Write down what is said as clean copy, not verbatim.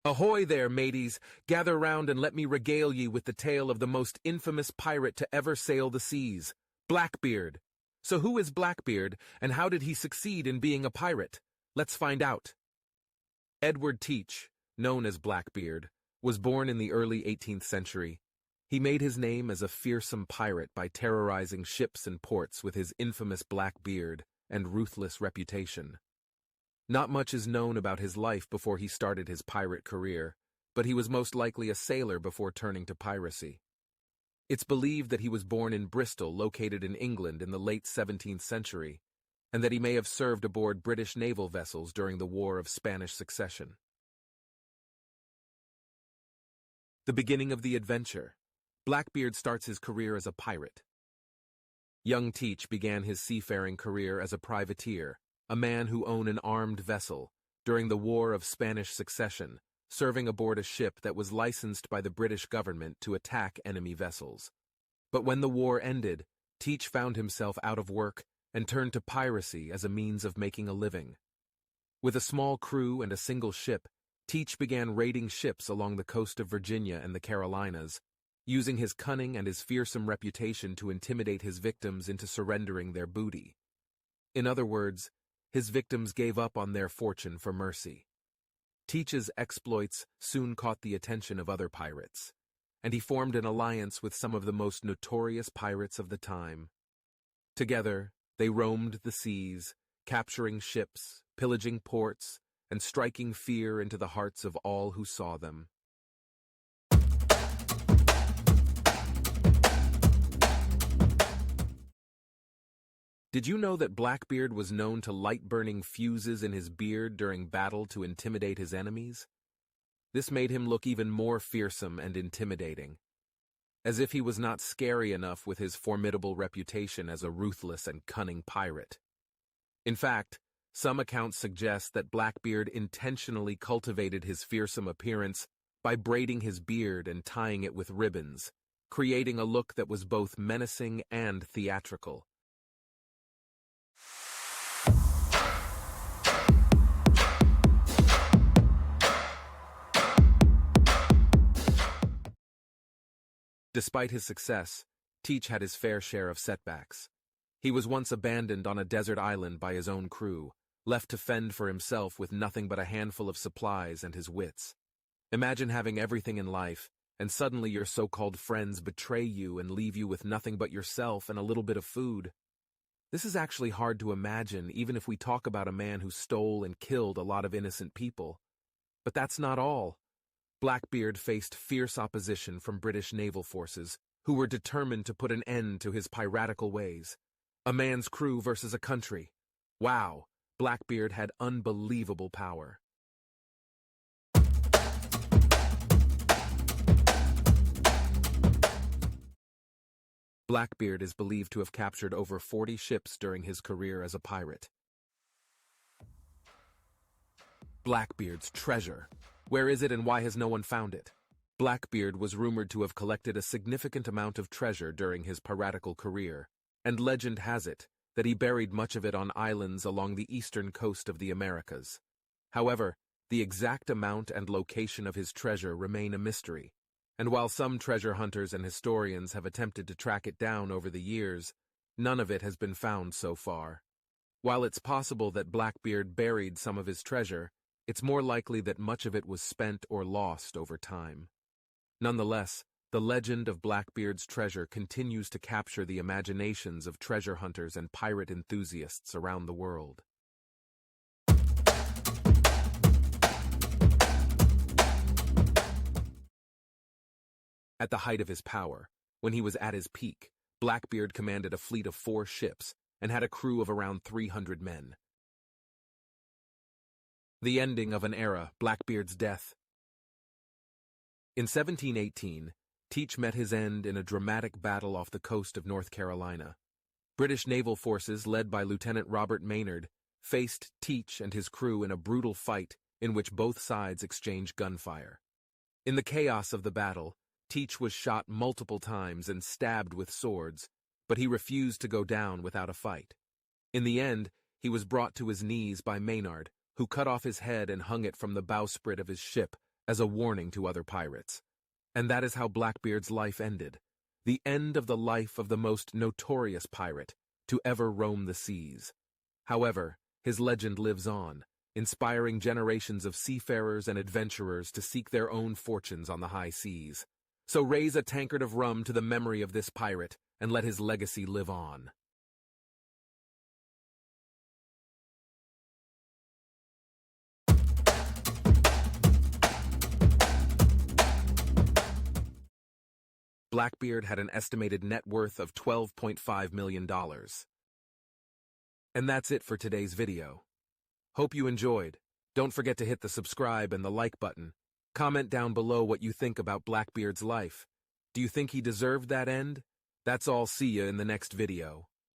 Ahoy there, mateys! Gather round and let me regale ye with the tale of the most infamous pirate to ever sail the seas, Blackbeard. So who is Blackbeard, and how did he succeed in being a pirate? Let's find out. Edward Teach, known as Blackbeard, was born in the early 18th century. He made his name as a fearsome pirate by terrorizing ships and ports with his infamous black beard and ruthless reputation. Not much is known about his life before he started his pirate career, but he was most likely a sailor before turning to piracy. It's believed that he was born in Bristol, located in England in the late 17th century, and that he may have served aboard British naval vessels during the War of Spanish Succession. The beginning of the adventure. Blackbeard starts his career as a pirate. Young Teach began his seafaring career as a privateer, a man who owned an armed vessel, during the War of Spanish Succession, serving aboard a ship that was licensed by the British government to attack enemy vessels. But when the war ended, Teach found himself out of work and turned to piracy as a means of making a living. With a small crew and a single ship, Teach began raiding ships along the coast of Virginia and the Carolinas, using his cunning and his fearsome reputation to intimidate his victims into surrendering their booty. In other words, his victims gave up on their fortune for mercy. Teach's exploits soon caught the attention of other pirates, and he formed an alliance with some of the most notorious pirates of the time. Together, they roamed the seas, capturing ships, pillaging ports, and striking fear into the hearts of all who saw them. Did you know that Blackbeard was known to light burning fuses in his beard during battle to intimidate his enemies? This made him look even more fearsome and intimidating, as if he was not scary enough with his formidable reputation as a ruthless and cunning pirate. In fact, some accounts suggest that Blackbeard intentionally cultivated his fearsome appearance by braiding his beard and tying it with ribbons, creating a look that was both menacing and theatrical. Despite his success, Teach had his fair share of setbacks. He was once abandoned on a desert island by his own crew, left to fend for himself with nothing but a handful of supplies and his wits. Imagine having everything in life, and suddenly your so-called friends betray you and leave you with nothing but yourself and a little bit of food. This is actually hard to imagine, even if we talk about a man who stole and killed a lot of innocent people. But that's not all. Blackbeard faced fierce opposition from British naval forces, who were determined to put an end to his piratical ways. A man's crew versus a country. Wow, Blackbeard had unbelievable power. Blackbeard is believed to have captured over 40 ships during his career as a pirate. Blackbeard's treasure. Where is it and why has no one found it? Blackbeard was rumored to have collected a significant amount of treasure during his piratical career, and legend has it that he buried much of it on islands along the eastern coast of the Americas. However, the exact amount and location of his treasure remain a mystery, and while some treasure hunters and historians have attempted to track it down over the years, none of it has been found so far. While it's possible that Blackbeard buried some of his treasure, it's more likely that much of it was spent or lost over time. Nonetheless, the legend of Blackbeard's treasure continues to capture the imaginations of treasure hunters and pirate enthusiasts around the world. At the height of his power, when he was at his peak, Blackbeard commanded a fleet of 4 ships and had a crew of around 300 men. The ending of an era, Blackbeard's death. In 1718, Teach met his end in a dramatic battle off the coast of North Carolina. British naval forces, led by Lieutenant Robert Maynard, faced Teach and his crew in a brutal fight in which both sides exchanged gunfire. In the chaos of the battle, Teach was shot multiple times and stabbed with swords, but he refused to go down without a fight. In the end, he was brought to his knees by Maynard, who cut off his head and hung it from the bowsprit of his ship, as a warning to other pirates. And that is how Blackbeard's life ended. The end of the life of the most notorious pirate to ever roam the seas. However, his legend lives on, inspiring generations of seafarers and adventurers to seek their own fortunes on the high seas. So raise a tankard of rum to the memory of this pirate and let his legacy live on. Blackbeard had an estimated net worth of $12.5 million. And that's it for today's video. Hope you enjoyed. Don't forget to hit the subscribe and the like button. Comment down below what you think about Blackbeard's life. Do you think he deserved that end? That's all. See ya in the next video.